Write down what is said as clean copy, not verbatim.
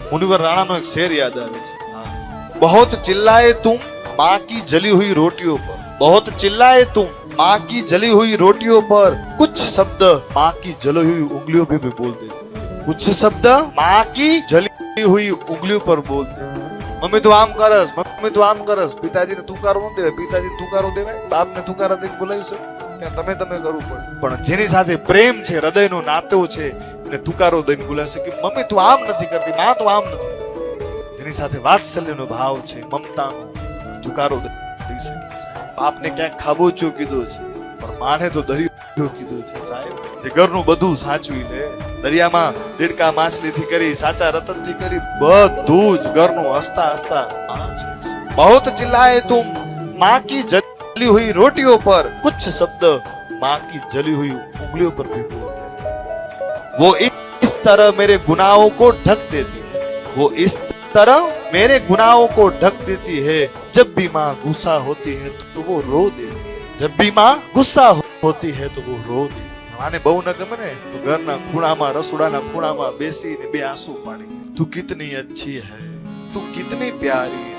मुनिवर Rana no एक शेर याद आवे छे। बहुत चिल्लाए तुम माँ की जली हुई रोटियों पर, बहुत चिल्लाए तुम माँ की जली हुई रोटियों पर, कुछ शब्द माँ की जली हुई उंगलियों पे भी बोल देते। कुछ शब्द माँ की जली हुई उंगलियों पर बोल देते। मम्मी तू आम करस, मम्मी तू आम करस, पिताजी ने तुकारो न देवे, पिताजी ने तुकारो देवे, बाप ने तुकारा देने बोलाવ્યું છે કે તમે તમે કરવું પડે। પણ જેની સાથે પ્રેમ છે, હૃદયનો નાતો છે, એને તુકારો દઈને બોલાવશે કે મમ્મી તું આમ નથી કરતી, માં તું આમ નથી કરતી। જેની સાથે વાત્સલ્યનો ભાવ છે, મમતાનો તુકારો દઈ શકે સાહેબ। બાપને ક્યાંક ખાબોચિયો કીધો છે, પણ માને તો દરિયો કીધો છે સાહેબ। જે ઘરનું બધું સાચવી લે, દરિયામાં દેડકા માછલીથી કરી, સાચા રતનથી કરી, બધું જ ઘરનું હસતા હસતા। बहुत चिल्लाए तुम माँ की जली हुई रोटियों पर, कुछ शब्द माँ की जली हुई उंगलियों पर भी बोल देते। वो इस तरह मेरे गुनाहों को ढक देती है, वो इस तरह मेरे गुनाहों को ढक देती है। जब भी माँ गुस्सा होती है तो वो रो देती है, जब भी माँ गुस्सा होती है तो वो रो देती है। माने बहु न गमे ने तो घरना खूणामां, रसोડાના ખૂણામાં બેસીને બે આંસू પાડી, तू कितनी अच्छी है, तू कितनी प्यारी है,